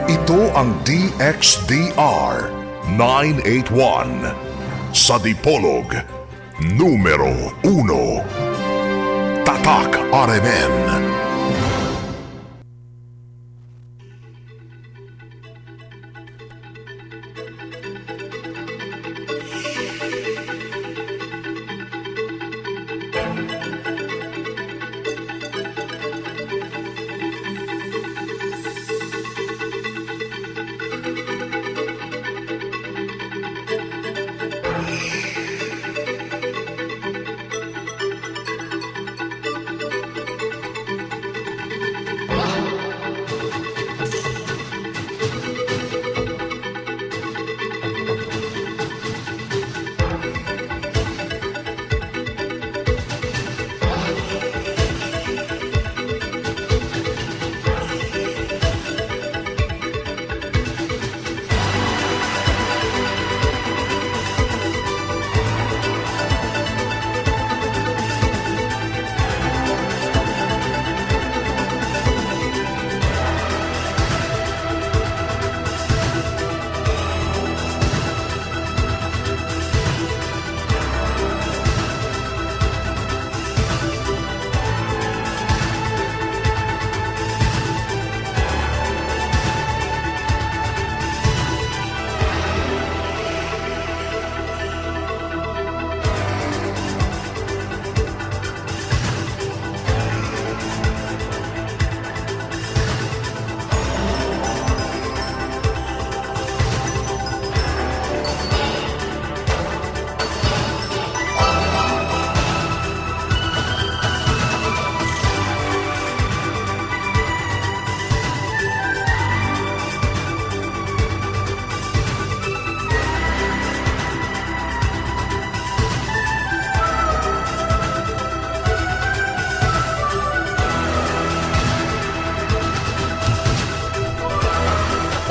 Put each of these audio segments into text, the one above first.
Ito ang DXDR 981 sa Dipolog numero 1. Tatak RMN.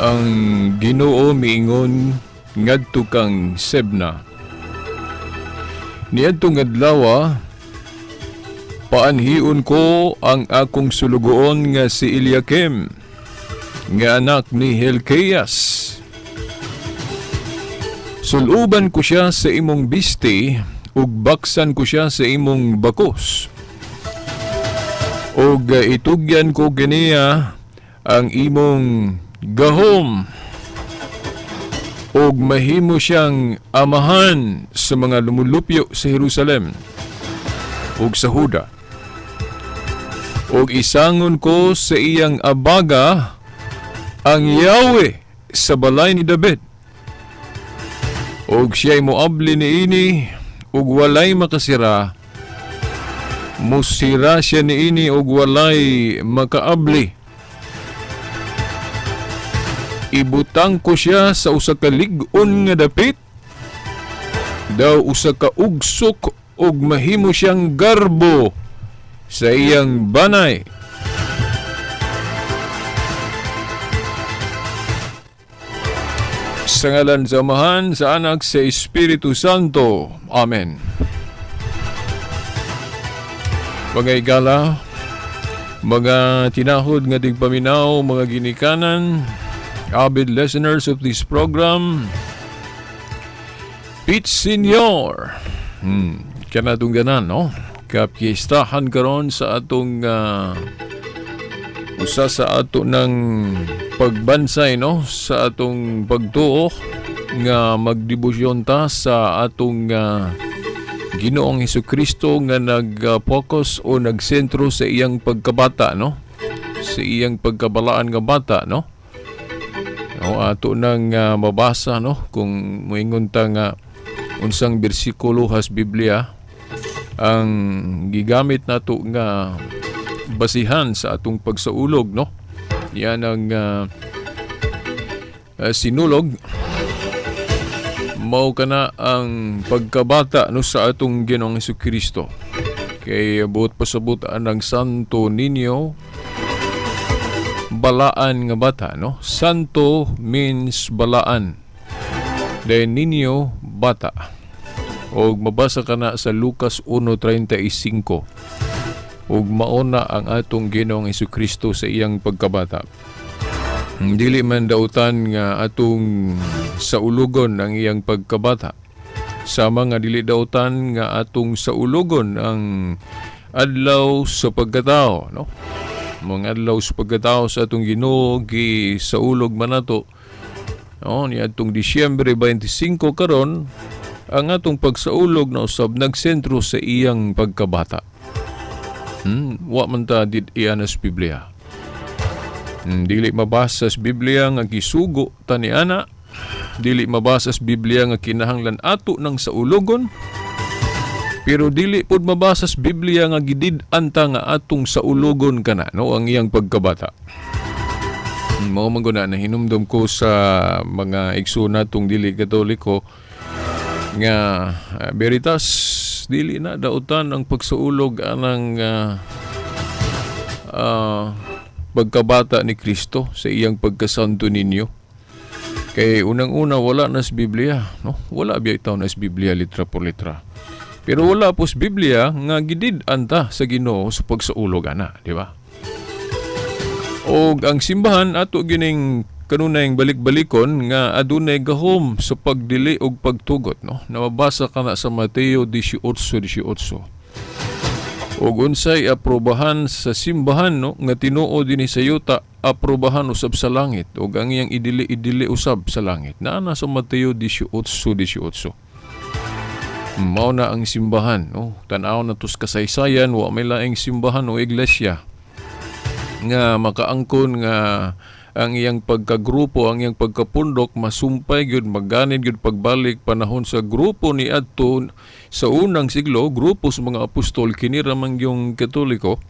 Ang Ginoo miingon ngadto kang Sebna. Niadtong adlaw paanhiun ko ang akong sulugoon nga si Eliakim, nga anak ni Hilkias. Suluban ko siya sa imong bisti ug baksan ko siya sa imong bakos. Og itugyan ko ganiya ang imong gahom og mahimo siyang amahan sa mga lumulupyo sa Jerusalem ug sa Huda. Og isangon ko sa iyang abaga ang Yahweh sa balay ni David. Og siya'y moabli niini ug walay makasira. Musira siya niini ug walay makaabli. Ibutang ko siya sa usa ka lig-on nga dapit, daw usa ka ugsok ug mahimo siyang garbo sa iyang banay. Sa ngalan sa Amahan, sa Anak, sa Espiritu Santo. Amen. Mga igala, mga tinahod nga tigpaminaw, mga ginikanan, avid listeners of this program, Pete Senior, kanatong ganan, no? Kapiestahan karon sa atong usa sa ato ng pagbansay, no? Sa atong pagtuo nga magdebosyon ta sa atong Ginoong Hesukristo nga nag-focus o nagsentro sa iyang pagkabata, no? Sa iyang pagkabalaan nga bata, no? O ato nang mabasa, no, kung moingon ta nga unsang bersikulo has Biblia ang gigamit nato nga basihan sa atong pagsaulog, no. Yan ang sinulog mao kana ang pagkabata, no, sa atong Ginoong Hesukristo. Kay buot pasabot ang Santo Niño, balaan nga bata, no? Santo means balaan. Dahil ninyo, bata. O mabasa ka na sa Lucas 1:35. ug mauna ang atong Ginoong Hesukristo sa iyang pagkabata. Dili man dautan nga atong saulugon ang iyang pagkabata. Sama nga dili dautan nga atong saulugon ang adlaw sa pagkatao, no? Mga adlaw sa pagkatao sa atong Ginoo gi saulog man nato. No, ni atong Disyembre 25 karon ang atong pagsaulog na usab nagsentro sa iyang pagkabata. Wa man ta did iyan sa Biblia. Dili mabasa sa Biblia nga gisugo ta ni ana. Dili mabasa sa Biblia nga kinahanglan ato ng saulogon. Pero dili pud mabasa sa Biblia nga gidid-an ta nga atong saulogon kana, no, ang iyang pagkabata. Mao man guna na hinumdum ko sa mga igsoon natong dili Katoliko nga veritas dili na dautan ang pagsaulog anang pagkabata ni Kristo sa iyang pagkasanto ninyo. Kay unang-una wala na sa Biblia, no? Wala bitaw na sa Biblia litra por litra. Pero wala po sa Biblia nga gidid-an ta sa Ginoo sa pagsaulog ana, di ba? Og ang simbahan ato gining kanunay balik-balikon nga adunay gahom sa pagdili og pagtugot, no? Nababasa ka na sa Mateo 18:18. Og unsay aprobahan sa simbahan, no, nga Tinuo dinhi sa yuta aprobahan usab sa langit og ang iyang idili usab sa langit. Naa na sa Mateo 18:18. Mao na ang simbahan, no? Tan-aw na tus kasaysayan wa may laing simbahan o iglesia nga makaangkon nga ang iyang pagkagrupo, ang iyang pagkapundok masumpay gyud magganid gyud pagbalik panahon sa grupo ni adto sa unang siglo, grupo sa mga apostol kini ramang yung Katoliko.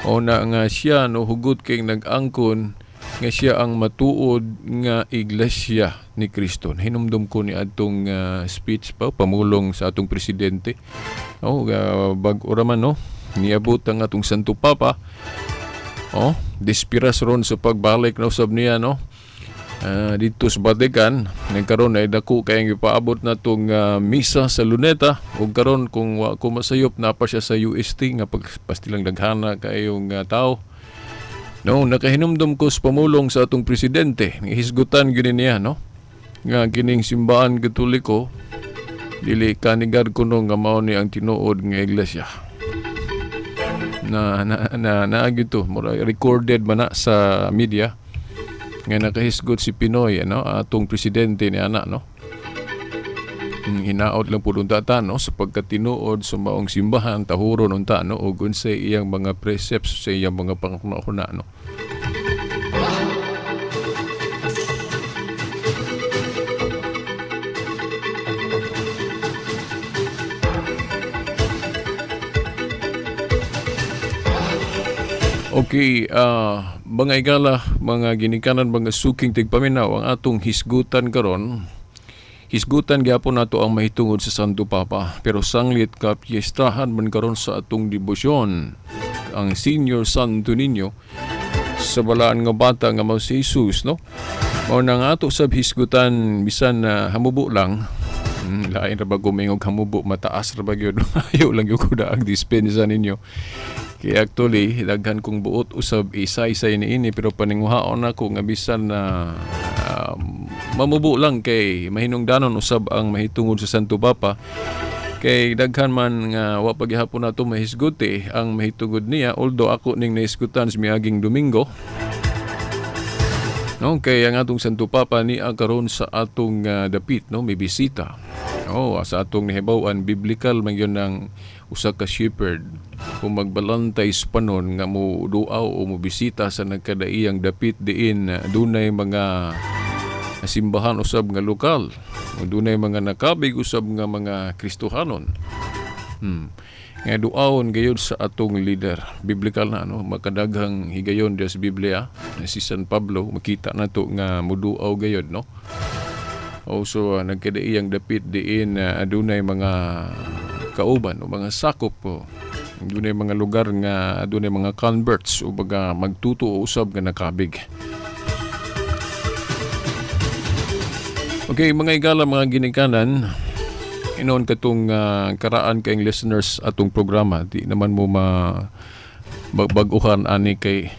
O na nga siya, no, hugot kay nag-angkon nga siya ang matuod nga iglesia ni Kristo. Hinumdum ko ni adtong speech pa pamulong sa atong presidente. Bag-o raman, no, niabot ang atong Santo Papa. Dispiras ron sa pagbalik na usab niya, no, dito sa Vatican. Nagkaroon ay dako kayang ipaabot na itong misa sa Luneta. O karon kung masayop na pa siya sa UST nga pastilang daghana kayong tao. No, nakahinumdum ko sa pamulong sa atong presidente. Hisgutan gini niya, no, nga kining simbahan Katoliko dili kanigad kuno nga mao ni ang tinuod nga iglesia. Na gito recorded man na sa media nga nakahisgot si Pinoy, no, atong presidente ni ana, no. Hinaot lang pud unta ta, no, sa pagkatinuod sa maong simbahan tahuron unta, no, ug unsay iyang mga precepts sa iyang mga panghuna, no. Okay, mga igala, mga ginikanan, mga suking tigpaminaw, ang atong hisgutan karon. Hisgutan gyapon nato ang mahitungod sa Santo Papa, pero sanglit ka piyestahan man karon sa atong debosyon ang Senior Santo Niño sa balaan nga bata nga mao si Jesus, no. Mao nang ato sab hisgutan bisan hamubo lang. Lain ra ba gumingog hamubo, mataas ra ba gyud? Ayo lang gyud ko daag dispensa ninyo. Kaya actually, daghan kong buot usab isa-isa ini pero paninguhaon ako nga bisan na mamubo lang kay mahinungdanon usab ang mahitungod sa Santo Papa. Kay daghan man nga wa paghihapon nato mahisguti ang mahitungod niya, although ako ning nahisgutan sa miaging Domingo. No, kay ang atong Santo Papa ni karon sa atong dapit, no, may bisita. Sa atong nahibaw-an biblical man yun ang usa ka shepherd kung magbalantay sa panon nga mo duaw o mo bisita sa nagkadaiyang dapit diin dunay mga simbahan usab nga lokal, dunay mga nakabig usab nga mga Kristohanon. Nga duawon gayud sa atong leader biblical na, no, makadaghang higayon diya sa Biblia na si San Pablo, makita nato nga muduaw gayud, no. Also nagkadaiyang dapit diin adunay mga kauban o mga sakop po. Dunay mga lugar nga dunay mga converts o baga magtuto o usab nga nakabig. Okay, mga igala, mga ginikanan, inoon katong karaan kayong listeners atong programa, di naman mo baguhan ani kay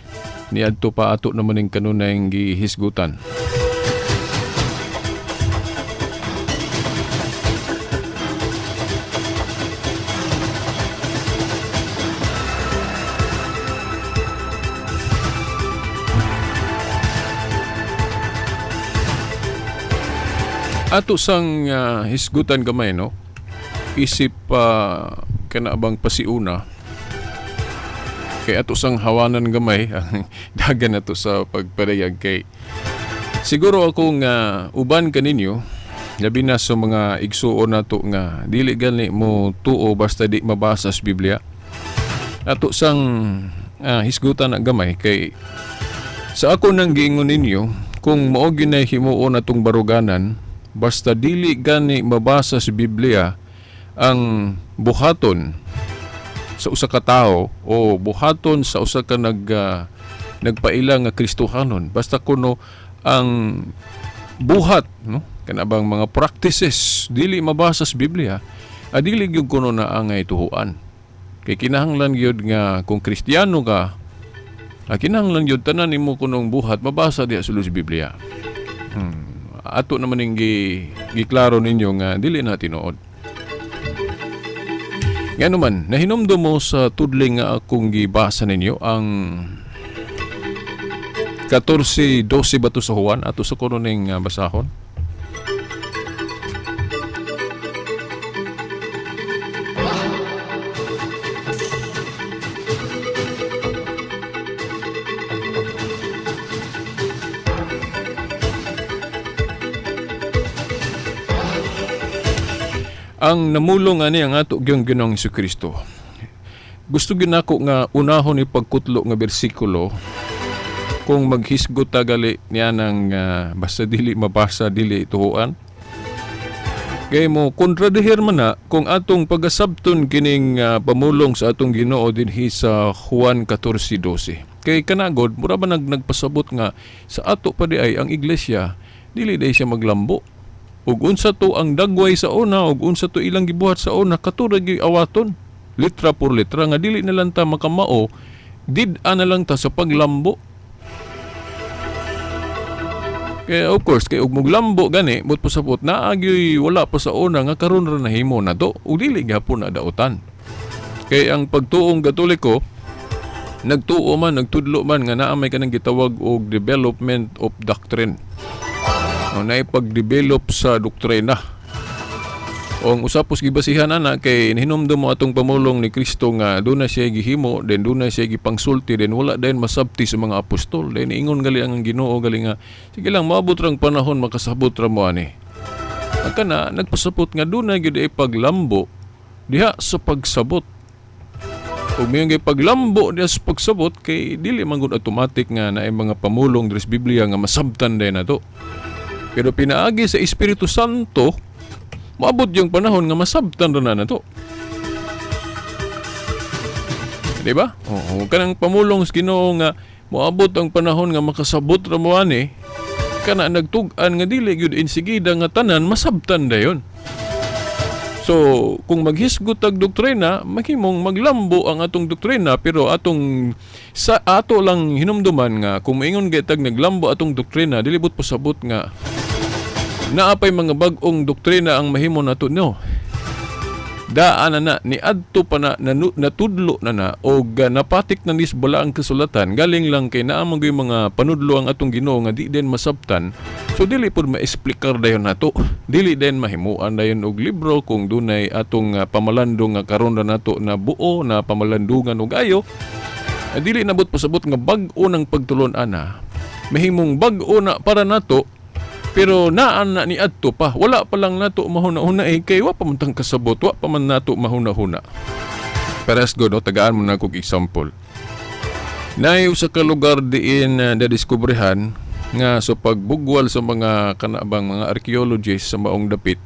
niadto pa ato naman ning kanunay gihisgutan. Ato sang hisgutan gamay, no? Isip kanaabang pasiuna. Kay ato sang hawanan gamay, ang dagan nato sa pagparayag kay. Siguro akong uban kaninyo, labi na sa mga igsuon nato nga dili gani mo tuo basta di mabasa sa Biblia. Ato sang hisgutan na gamay kay sa ako nang giingon ninyo, kung mao ginay himuon atong baruganan, basta dili gani mabasa sa Biblia ang buhaton sa usa ka tawo o buhaton sa usa ka nagpailang nga Kristohanon, basta kuno ang buhat, no, kanabang mga practices dili mabasa sa Biblia, dili gyud kuno na angay tuhuan. Kay kinahanglan gyud nga kung Kristiyano ka, kinahanglan gyud tanan nimo kunong buhat mabasa diha sa Biblia. Ato naman yung giklaro ninyo nga dili na tinuod. Nga naman, nahinomdo mo sa tudling nga akong gibasa ninyo ang 14:12 bato sa Juan, ato sa kuno ning basahon. Ang namulong ani ang ato gyung Ginoong Hesukristo. Gusto gyud nako nga unahon ni pagkutlo nga bersikulo kung maghisgot tagali niya nang basta dili mabasa dili tuhuan. Kay mo kontradihir man na kung atong pagasabton kining pamulong sa atong Ginoo dinhi sa Juan 14:12. Kay kanagod mura ba nagpasabot nga sa ato pa di ay ang iglesia dili day siya maglambo. Ug unsa to ang dagway sa una, ug unsa to ilang gibuhat sa una, katura gyud awaton. Litra por litra nga dili na lang ta makamao, did-a na lang ta sa paglambo. Kaya of course, kay ug maglambo gani, but pasabot na agyoy wala pa sa una nga karon ra nahimo na to, ug dili gyapon na dautan. Kay ang pagtuong Katoliko, nagtuo man, nagtudlo man nga naa may kanang gitawag og development of doctrine. Na ipag-develop sa doktrina. O ang usapos gibasihan ana kay hinumdum mo atong pamulong ni Kristo nga doon na siya gihimo, then doon na siya gipangsulti, then wala din masabti sa mga apostol. Then ingon gali ang Ginoo gali nga sige lang maabot rang panahon makasabot ra mo ani. Aka na nagpasabot nga doon na gyud ipaglambo diha sa pagsabot. Kung may paglambo diha sa pagsabot kay dili man gud automatic nga naay mga pamulong diri sa Biblia nga masabtan din nato. Pero pinaagi sa Espiritu Santo, maabot yung panahon nga masabtan na to. Diba? Oo, kanang pamulong sa Ginoo nga maabot ang panahon nga makasabot ra mo ani, kana nagtug-an nga dili gyud insigida nga tanan masabtan dayon. So, kung maghisgot ang doktrina, mahimong maglambo ang atong doktrina, pero sa ato lang hinumduman nga kung maingon gaytag naglambo atong doktrina, dilibot pasabot nga naapay mga bag-ong doktrina ang mahimo nato no. Daan na ni adto pa na natudlo na og napatik na nisbala ang kasulatan galing lang kay naa mga mga panudlo ang atong Ginoo nga di din masabtan. So dili pud maesplikar dayon nato, dili din mahimuan dayon og libro kung dunay atong pamalandong nga karon ra nato na buo na pamalandungan og ayo. Dili nabot pasabot nga bag-o ng pagtulon ana, mahimong bag-o na para nato. Pero naan na ni adto pa, wala pa lang nato mahuna-huna kay wa pa man tang kasabot, wa pa man nato mahuna-huna. Paras go no, tagaan mo na kog example. Nay usa ka lugar diin na diskubrehan nga sa pagbugwal sa mga kanabang mga archaeologists sa maong dapit.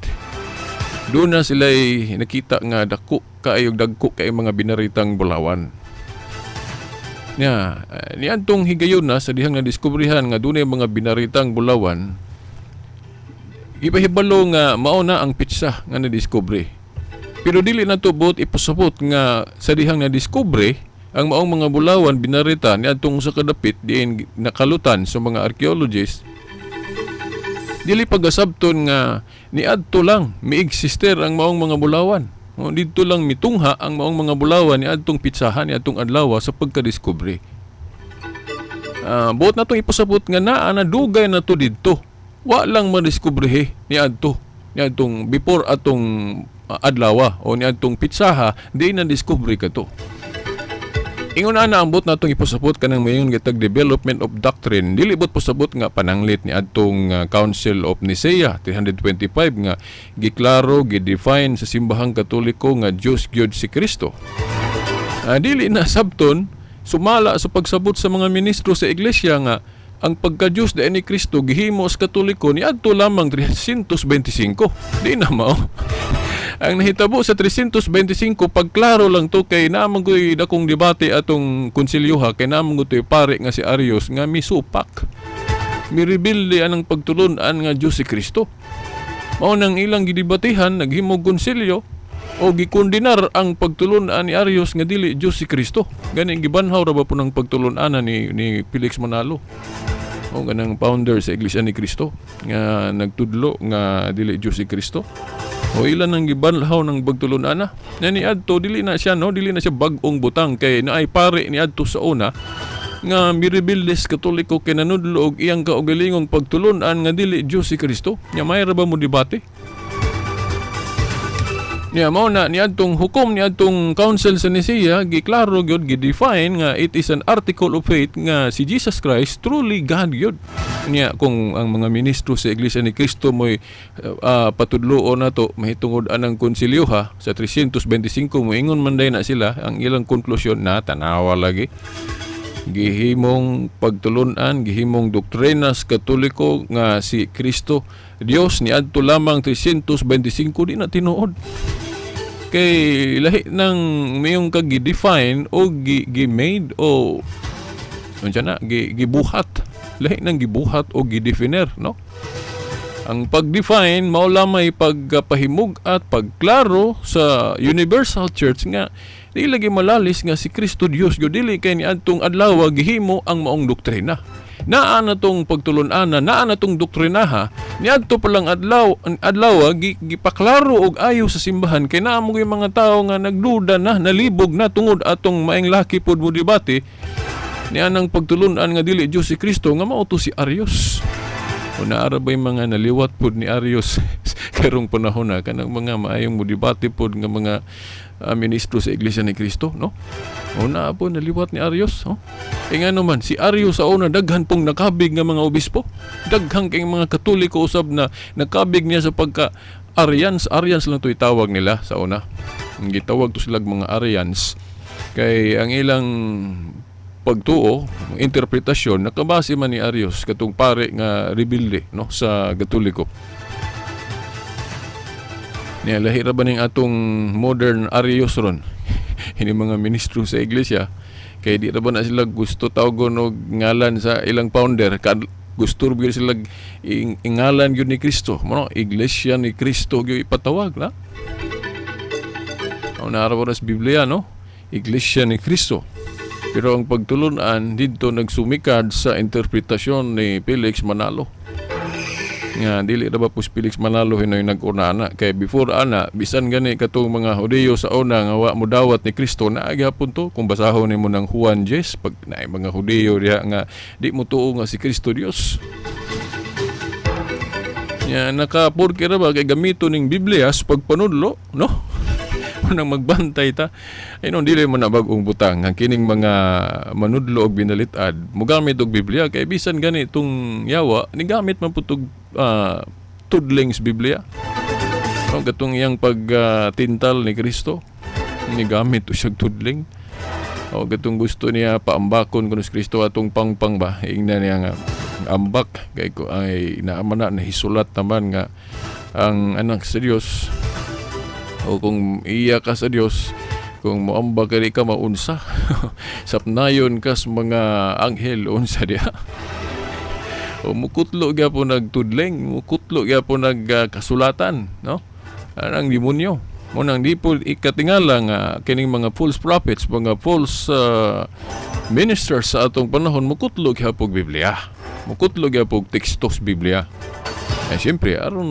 Doon na sila nakita nga dagko kay mga binaritang bulawan. Niadtong higayon na sa dihang na diskubrehan nga dunay mga binaritang bulawan. Ibahibalo nga mao na ang pitsa nga nadiskubre. Pero dili na to buot ipasabot nga sa dihang nadiskubre ang maong mga bulawan binarita niadtong sa kadapit diin nakalutan sa mga archaeologists, dili pagasabton nga niadto lang miexistir ang maong mga bulawan. Dito lang mitungha ang maong mga bulawan niadtong pitsahan niadtong adlaw sa pagkadiskubre. Buot na itong ipasabot nga na dugay na to dito. Wa lang madiskubrihe niadtong before atong adlaw o niadtong pitsaha di na discovery ka to. Ingon na ambot na itong ipasabot kanang mayon gitag development of doctrine, dili bot pasabot nga pananglit ni adtong Council of Nicaea 325 nga giklaro gidefine sa simbahang Katoliko nga Diyos gyud si Kristo. Dili na sabton sumala sa pagsabot sa mga ministro sa iglesia nga ang pagka-Diyos da ni Kristo gihimo sa Katoliko ni adto lamang 325. Di na mao. Ang nahitabo sa 325 pagklaro lang to kay naman ko'y dakong debate atong konsilyoha kay naman ko to'y pare nga si Arius nga misupak. Miribilde anang pagtulunan nga Diyos si Kristo. Mao nang ilang gidebatehan naghimog konsilyo o gikondinar ang pagtulunan ni Arius nga dili Diyos si Kristo. Ganing gibanhaw ra ba po ng pagtulunan ni Felix Manalo. O ganang founder sa Iglesia ni Kristo nga nagtudlo nga dili Diyos si Kristo. O ilan ang gibanhaw ng pagtulunan na. Ni adto dili na siya bag-ong butang kay naay pare ni adto sa una nga miribildes Katoliko kay nanudlo og iyang kaugalingong pagtulunan nga dili Diyos si Kristo. Nya may ra ba mo debate? Niya mao na niadtong hukom niadtong Council sa Nicaea giklaro gyud gidefine nga it is an article of faith nga si Jesus Christ truly God gyud. Niya kung ang mga ministro sa Iglesia ni Kristo mo'y patudloon nato mahitungod anang konsilyoha sa 325 moingon man day na sila ang ilang konklusyon na tanawa lagi. Gihimong pagtulunan, gihimong doktrinas Katoliko nga si Kristo Dios niadto lamang 325 di na tinuod. Kay lahi nang mayong kag-define o gi-made o unsa na gibuhat. Lahi nang gibuhat o gi-definer, no? Ang pag-define mao lamay pagpahimug at pagklaro sa Universal Church nga di lagi malalis nga si Kristo Dios gyud dili kay niadtong adlaw gihimo ang maong doktrina. Naa na tong pagtulunan naa na tong doktrinaha niadto pa lang adlaw gipaklaro og ayo sa simbahan kay naa mo mga tawo nga nagduda na nalibog na tungod atong maing laki pod mo debate niya nang pagtulunan nga dili Dios si Kristo nga mao to si Arius. O naara ba'y mga naliwat pod ni Arius karong panahon na kanang mga maayong mo debate pod nga mga ministro sa Iglesia ni Kristo, no? O na po naliwat ni Arius, no? Nga naman si Arius sa una daghan pong nakabig nga mga obispo, daghang kay mga Katoliko usab na nakabig niya sa pagka Arians lang to itawag nila sa una. Ang gitawag to silang mga Arians kay ang ilang pagtuo, interpretasyon nakabase man ni Arius katong pare nga rebelde, no, sa Katoliko. Niya lahira ba ning atong modern Arius ron ini mga ministro sa iglesia kay di ra ba na sila gusto tawgon og ngalan sa ilang founder gusto gyud sila ingalan gyud ni Kristo mo Iglesia ni Kristo gyud ipatawag na nara sa Biblia, no, Iglesia ni Kristo. Pero ang pagtulunan dito nagsumikad sa interpretasyon ni Felix Manalo. Nga dili ra ba po si Felix Manalo hinoy nag-una na kay before ana bisan gani katong mga Hudiyo sa una nga wa mo dawat ni Kristo na gyapon to kung basahon nimo ng Juan 10 pag naay mga Hudiyo diha nga di mo tuo nga si Kristo Dios. Nya nakapurki ra ba kay gamito ning Biblia sa pagpanudlo, no? Nang magbantay ta ay non dili mo na bag-ong butang ang kining mga manudlo og binalitad mogamit og Biblia kay bisan gani itong yawa ni gamit man putog tudlings Biblia o gatong iyang pagtintal ni Kristo ni gamit usag tudling o gatong gusto niya paambakon kuno si Kristo atong pangpang ba ingna niya nga ambak kay ko ay naamana na hisulat naman nga ang anak sa Dios o kung iya ka sa Dios kung moamba ka di ka maunsa sapnayon kas mga anghel unsa diha o mukutlo gyapon nagtudling mukutlo gyapon nagkasulatan, no, ang demonyo Munang di po ikatingala nga kining mga false prophets, mga false ministers sa atong panahon mukutlog hapog Biblia. Mukutlog hapog tekstos Biblia. Siyempre, aron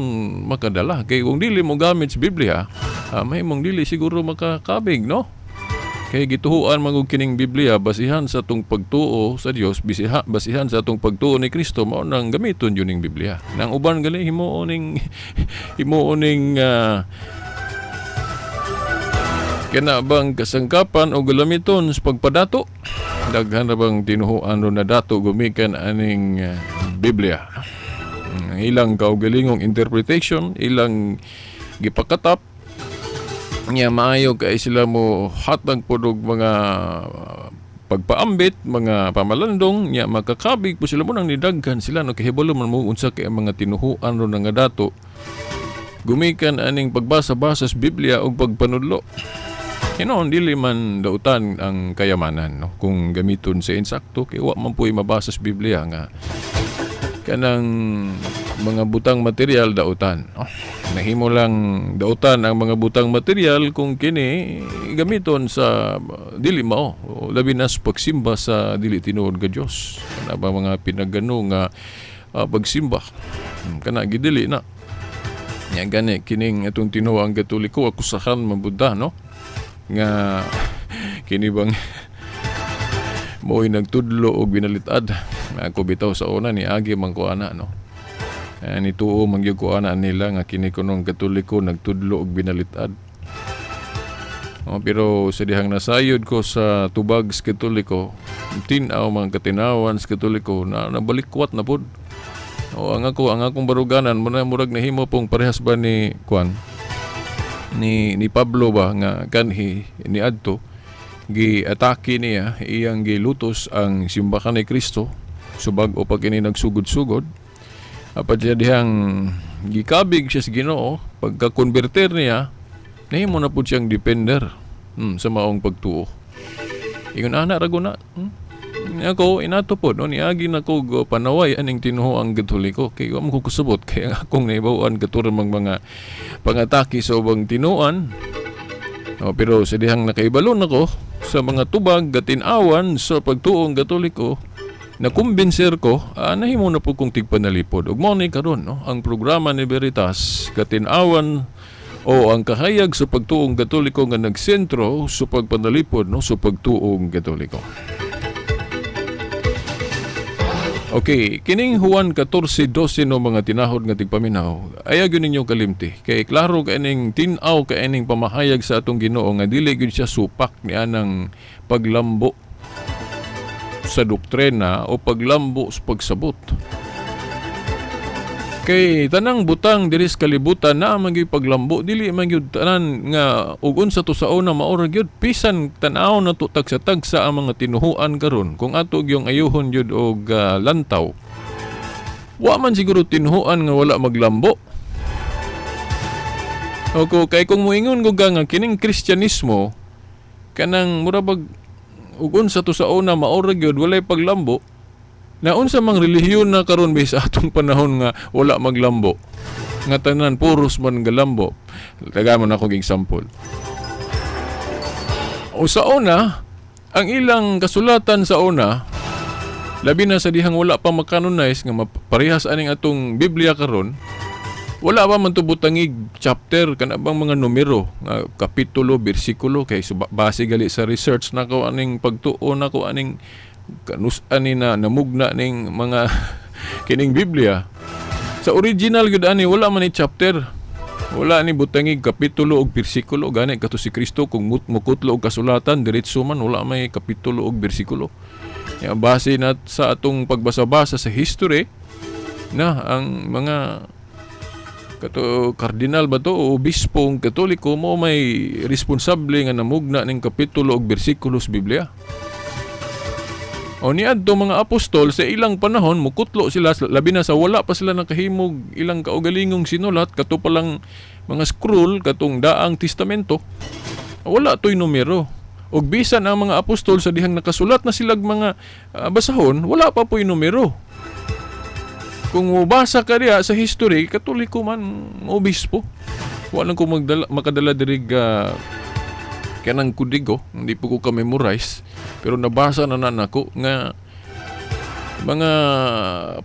makadala. Kaya kung dili mo gamit sa Biblia, may mong dili siguro makakabig, no? Kaya gituhuan magug kining Biblia basihan sa atong pagtuo sa Dios, basihan sa atong pagtuo ni Kristo mao nang gamiton yun ning Biblia. Nang uban gali himuon ning kana bang kasangkapan o gulamiton sa pagpadato, daghan na bang tinuhuan ron na dato gumikan aning Biblia. Ilang kaugalingong interpretation, ilang gipakatap niya maayo kay sila mo hatag podog mga pagpaambit, mga pamalandong niya makakabig po sila mo nang nidaghan sila no kahibalo man mo unsa kay mga tinuhuan ron nga dato gumikan aning pagbasa-basa sa Biblia og pagpanudlo. Dili man dautan ang kayamanan, no? Kung gamiton sa insakto kay wa man puy mabasa sa Biblia nga kanang mga butang material dautan. Nahimo lang dautan ang mga butang material kung kini gamiton sa dili mao o labi na sa pagsimba sa dili tinuod nga Dios. Kana ba mga pinagano nga pagsimba kana gidili na. Nya gani kining atong tinuo ang Katoliko akusahan mabuda, no? Nga kini bang mo'y nagtudlo og binalitad. Ako bitaw sa una ni agi man ko ana, no? Nituo mangyud ko ana nila nga kini kunong Katoliko nagtudlo og binalitad. Pero sa dihang nasayod ko sa tubag sa Katoliko, tinaw mga katinawan sa Katoliko na nabalikwat na pod. Ang akong baruganan murag nahimo pong parehas ba ni Kwan ni Pablo ba nga kanhi ni adto giatake niya iyang gilutos ang simbahan ni Kristo subag o pag ini nagsugod-sugod apat siya dihang gikabig siya sa Ginoo pagka-converter niya nahimo na pud siyang defender sa maong pagtuo. Ingon ana ra guna ako inato po no niagi na ko panaway aning tinuho ang Katoliko kay wa mo ko kusabot kay akong naibawan katuron mga pangatake sa ubang tinuan. Pero sa dihang nakaibalon ako sa mga tubag gatinawan sa pagtuong Katoliko na kumbinser ko nahimo na po kong tigpanalipod ug mao ni karon, no, ang programa ni Veritas katinawan o ang kahayag sa pagtuong Katoliko nga nagsentro sa pagpanalipod, no, sa pagtuong Katoliko. Okay, kining Juan 14:12 no mga tinahod nga tigpaminaw. Ayaw ninyo kalimti. Kay klaro kaning tinaw kaning pamahayag sa atong Ginoo nga dili gyud siya supak ni anang paglambo sa doktrina o paglambo sa pagsabot. Kay tanang butang diri sa kalibutan na magi paglambo dili man gyud tanan nga ug unsa to sa una maura gyud bisan tan-aw na to tagsa-tagsa ang mga tinuhuan karon kung ato gyung ayuhon gyud og lantaw wa man siguro tinuhuan nga wala maglambo. O kay kung moingon ko nga kining Kristyanismo kanang murabag ug unsa to sa una maura gyud walay paglambo. Na unsa mang relihiyon na karon sa atong panahon nga wala maglambo. Nga tanan puros man galambo. Tagamon ako ng example. O sa una, ang ilang kasulatan sa una, labi na sa dihang wala pa makanonize nga parehas aning atong Biblia karon, wala pa man tubutangig chapter kana bang mga numero, nga kapitulo, bersikulo kay base gali sa research nako aning pagtuo nako aning kanus-ani na namugna ning mga kining Biblia. Sa original gud ani wala man ni chapter. Wala ni butangig kapitulo og bersikulo gani kato si Kristo kung mukutlo og kasulatan diretso man wala may kapitulo og bersikulo. Ya base na sa atong pagbasa-basa sa history na ang mga kato kardinal ba to o obispong Katoliko mo may responsable nga namugna ning kapitulo og bersikulo sa Biblia. O niadto mga apostol sa ilang panahon mukutlo sila labi na sa wala pa sila nakahimog ilang kaugalingong sinulat kato palang mga scroll katong daang testamento wala toy numero ug bisan ang mga apostol sa dihang nakasulat na silag mga basahon wala pa po'y numero. Kung mubasa ka diha sa history Katoliko man obispo Wala ko makadala diri kanang kudigo, hindi po ko ka-memorize, pero nabasa na nako nga mga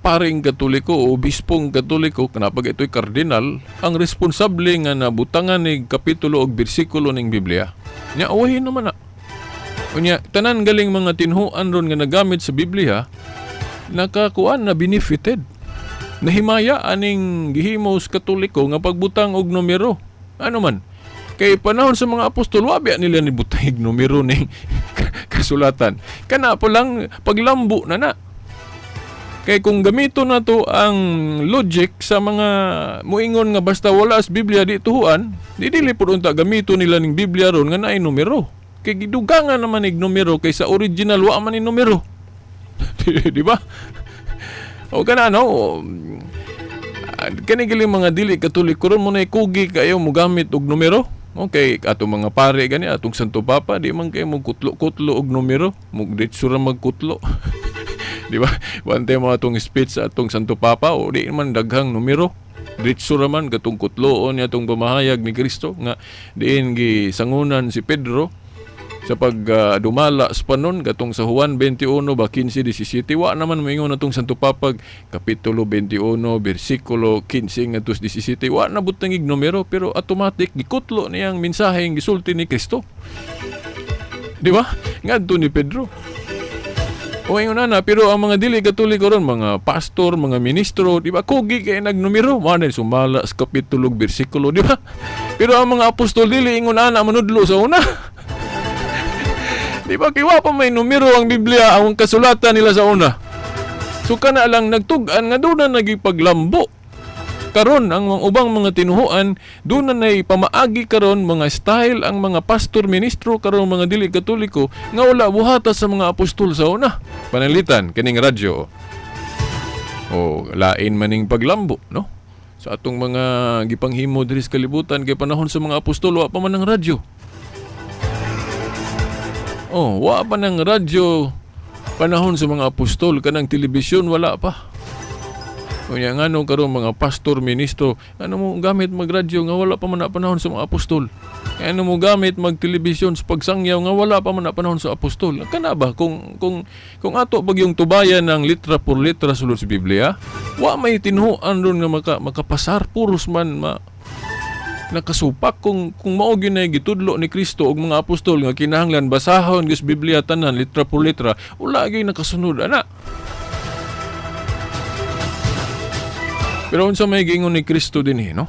paring katoliko o bispong katoliko kanapag ito'y kardinal ang responsable nga nabutangan ni kapitulo o bersikulo ng Biblia. Nya awahin naman na. Unya tanan galing mga tinhuan ron nga nagamit sa Biblia nakakuan na benefited. Nahimaya aning gihimos katoliko nga pagbutang og numero. Ano man? Kay panahon sa mga apostol, wabya nila ni butang numero ning kasulatan. Kana po lang paglambo na. Kay kung gamito na to ang logic sa mga muingon nga basta wala sa Biblia di tuhuan, dili pud unta gamito nila ning Biblia ron nga naay numero. Kay gidugangan naman ning numero kay sa original wa man ning numero. Di ba? O kana no, kani giling mga dili katoliko ron mo na kugi kayo mo gamit og numero. Okay, ato mga pare gani atong Santo Papa di man kayo mo kutlo og numero, mo ditso ra magkutlo. Di ba? Wante mo atong speech sa atong Santo Papa o di man daghang numero. Ditso ra man katong kutloon niya atong pamahayag ni Kristo nga diin gi sangunan si Pedro sa dumala sa panon katong sa Juan 21 ba 15-17 wa naman moingon natong Santo Papa kapitulo 21 bersikulo 15 ngadto 17 wa na butang ig numero pero automatic gikutlo niyang mensahe ang gisulti ni Kristo. Di ba? Ngadto ni Pedro. O ingon na pero ang mga dili katoliko ron mga pastor, mga ministro, di ba kugi kay nagnumero man sumala sa kapitulo bersikulo, di ba? Pero ang mga apostol dili ingon ana manudlo sa una. Di ba kiwa pa may numero ang Biblia ang kasulatan nila sa una. So kana lang nagtugan nga doon na nagipaglambo. Karon ang ubang mga tinuhuan doon na pamaagi karon mga style ang mga pastor ministro karon mga dili katoliko nga wala buhata sa mga apostol sa una. Panalitan kining radyo. O lain maning paglambo, no? Sa atong mga gipanghimo diri sa kalibutan kay panahon sa mga apostol wa pa man ang radyo. Oh, wa pa ng radyo panahon sa mga apostol, kanang telebisyon wala pa. Kunya ngano karon mga pastor, ministro, ano mo gamit magradyo nga wala pa man na panahon sa mga apostol. Ano mo gamit magtelebisyon sa pagsangyaw nga wala pa man na panahon sa apostol. Kana ba kung ato pag yung tubayan ng litra por litra sulod sa Biblia, wa may tinhuan ron nga makapasar puros man nakasupak kung mao gyud gitudlo ni Kristo og mga apostol nga kinahanglan basahon gis Biblia tanan litra por litra wala gyud nakasunod ana. Pero unsa may giingon ni Kristo dinhi no?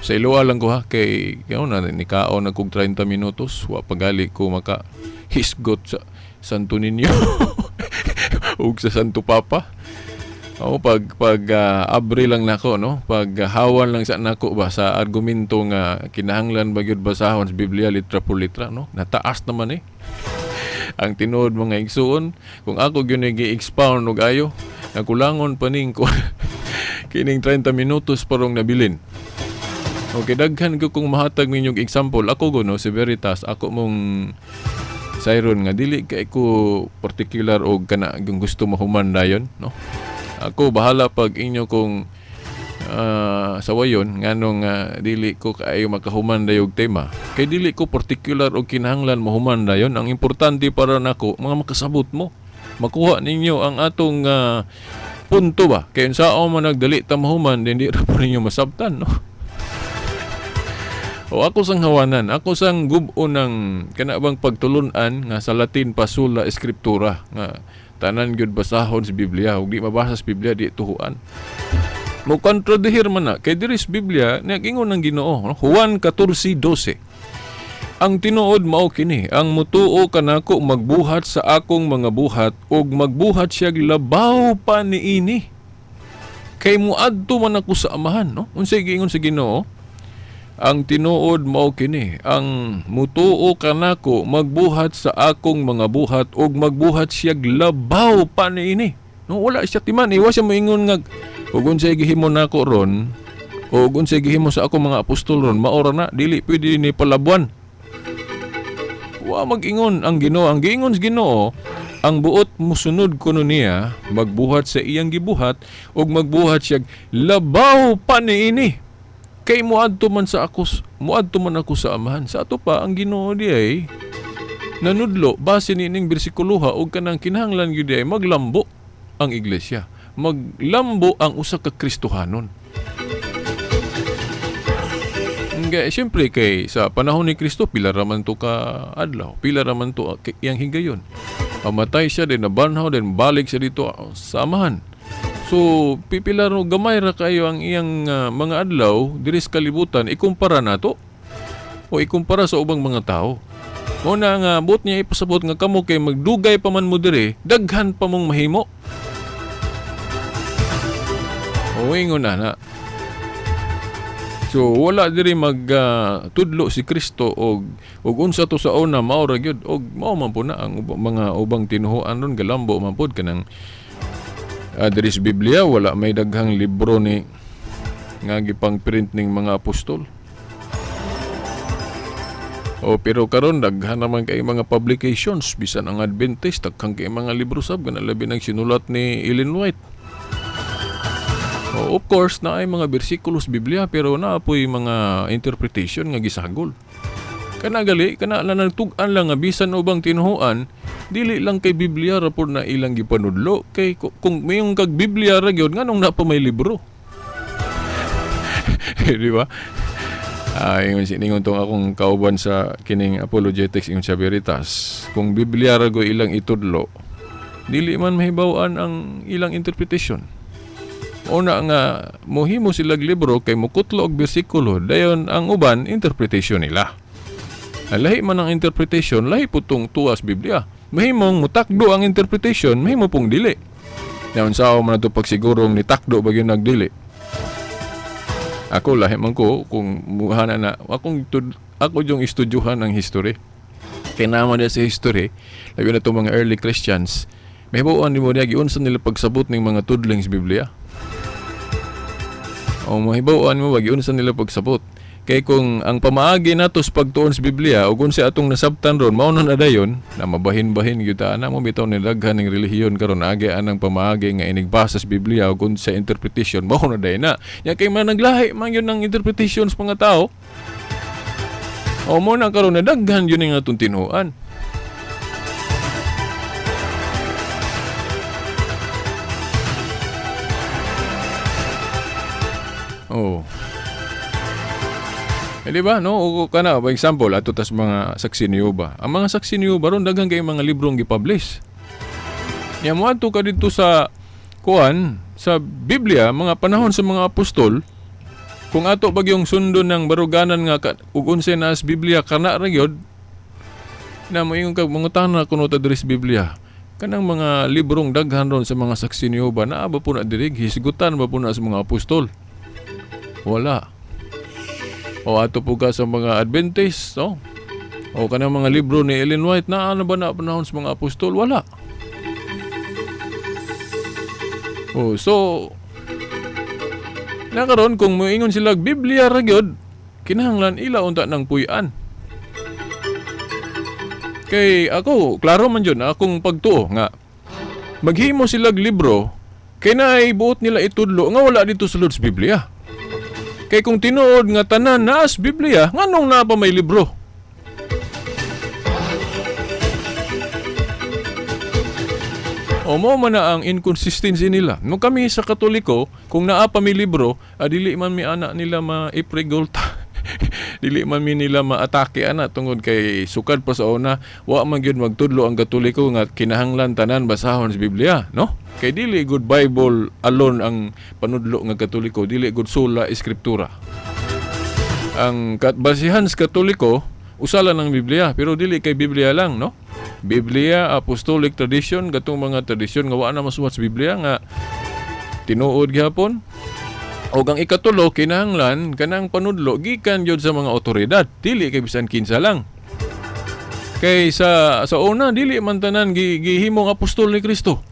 Sa iloa lang ko ha kay na nikaon na kog 30 minutos wa pagali ko maka hisgot sa Santo Niño ug sa Santo Papa. O abri lang nako no, hawan lang sa nako ba sa argumento nga kinahanglan ba gyud basahon sa Biblia litra por litra no, nataas naman ang tinuod mga igsuon kung ako gyud gi-expound og ayo nakulangon paning ko kining 30 minutos parong nabilin. Okay, daghan ko kung mahatag ninyong example ako no si Veritas ako mong sayron nga dili kay ko particular og kana yung gusto mahuman dayon no. Ako bahala pag inyo kung sawayon nganong dili ko kaayo makahuman dayog tema. Kay dili ko particular og kinahanglan mahuman dayon. Ang importante para nako mga makasabot mo. Makuha ninyo ang atong punto ba. Kay unsao man nagdali ta mahuman di ra po ninyo masabtan no. O ako sang hawanan, ako sang gubo ng kanabang pagtulunan nga sa Latin pasula eskriptura nga tanan gyud basahon sa Biblia ug di mabasa sa Biblia di tuhuan. Mo kontradihir man na kay diri sa Biblia nagingon ng Ginoo Juan 14:12. Ang tinuod mao kini ang mutuo kanako magbuhat sa akong mga buhat ug magbuhat siya labaw pa niini. Kay muadto man ako sa amahan no. Unsay giingon sa Ginoo? Ang tinuod mao kini ang mutuo kanako magbuhat sa akong mga buhat ug magbuhat siya labaw pa niini. No wala siya timan iwa siya moingon nga ug unsay gihimo nako ron ug unsay gihimo sa akong mga apostol ron maora na dili pwede ni palabuan. Wa mag-ingon ang Ginoo, ang giingon sa Ginoo ang buot musunod kuno niya magbuhat sa iyang gibuhat ug magbuhat siya labaw pa niini. Kay muadto man ako sa amahan. Sa ato pa ang Ginoo di ay nanudlo base nining bersikuloha og kanang kinahanglan gyud ay maglambo ang iglesia. Maglambo ang usa ka Kristohanon. Nga siyempre kay sa panahon ni Kristo pila raman to ka adlaw, pila raman to iyang higayon. Pamatay siya din nabanhaw din balik siya dito sa amahan. So pipila ro gamay ra kayo ang iyang mga adlaw diri sa kalibutan ikumpara nato o ikumpara sa ubang mga tao. Mo na nga buot niya ipasabot nga kamo kay magdugay pa man mo diri, daghan pa mong mahimo. O ingon na. So wala diri tudlo si Kristo og unsa to sa una mao ra gyud og mao man po na ang mga ubang tinuhoan ron galambo man pod kanang diri sa Biblia wala may daghang libro ni nga gipang print ning mga apostol. Pero karon daghan naman kay mga publications bisan ang Adventist daghang kay mga libro sab kana labi nang sinulat ni Ellen White. Of course, na ay mga bersikulos Biblia pero naapoy mga interpretation nga gisagol. Kana nagtug-an lang nga bisan ubang tinuhuan, dili lang kay Biblia ra pod na ilang gipanudlo kay kung mayong kag Biblia ra gyud nganong na pa may libro. Di ba? Ingon siningon tong akong kauban sa kining apologetics ingon sa Veritas. Kung Biblia ra go ilang itudlo, dili man mahibaw-an ang ilang interpretation. Una nga mohimo silag libro kay mukutlo og bersikulo dayon ang uban interpretation nila. Lahi man ang interpretation, lahi putong tuwas Biblia. Mahimong mutakdo ang interpretation, mahimo pong dili. Dayon sao man ato pagsigurong ni takdo bagyo nagdili. Ako lahi man ko kung muhana na ako yung estudyuhan ang history. Kay naman sa history, labi na itong mga early Christians, mahibawan ni mo niya giunsa nila pagsabot ng mga tudling sa Biblia. O mahibawaan mo wag unsa nila pagsabot kay kung ang pamaagi nato sa pagtuon sa Biblia ug unsa atong nasabtan ron mao na dayon na mabahin-bahin gyud ana mo bitaw ni daghan ng relihiyon karon agi anang pamaagi nga inigbasa sa Biblia ug unsa interpretation mao na dayon na nya kay man naglahi man gyud ng interpretation sa mga tao o mo na karon na daghan gyud nga atong tinuan. Di ba, no? O kana, for example, ato tas mga saksi ni Yehova. Ang mga saksi ni Yehova ron daghang kay mga librong gipublish. Nya mo adto ka dito sa sa Biblia, mga panahon sa mga apostol, kung ato bagyong sundon ng baruganan nga ug unsay na sa Biblia kana ra gyud na moingon kag mangutana kuno ta diri sa Biblia. Kanang mga librong daghan ron sa mga saksi ni Yehova naa ba po na diri hisgutan ba po na sa mga apostol? Wala. O ato po ka sa mga Adventist, no? O kanang mga libro ni Ellen White, na ano ba na panahon sa mga apostol? Wala. So, nakaroon kung moingon sila Biblia ra gyud, kinahanglan ila unta ng puy-an. Kay ako, klaro man yun, akong pagtuo nga, maghimo sila libro, kay naay buot nila itudlo, nga wala dito sulod sa Biblia. Kay kung tinuod nga tanan naas Biblia, nganong na pa may libro? O mo man na ang inconsistency nila. Nung kami sa Katoliko, kung naa pa may libro, dili man mi anak nila ma-ipregolta. Dili man mi nila maatake ana tungod kay sukad pa sa una, wa man gyud magtudlo ang Katoliko nga kinahanglan tanan basahon sa Biblia, no? Kay dili good Bible alone ang panudlo nga Katoliko, dili good sola eskriptura. Ang basihan sa Katoliko usala ng Biblia, pero dili kay Biblia lang, no? Biblia, apostolic tradition, gatong mga tradisyon nga wa na masuwat sa Biblia nga tinuod gihapon. O ang ikatulo, kinahanglan kanang panudlo gikan jud sa mga otoridad, dili kay bisan kinsa lang. Kay sa una dili man tanan gihimong apostol ni Kristo.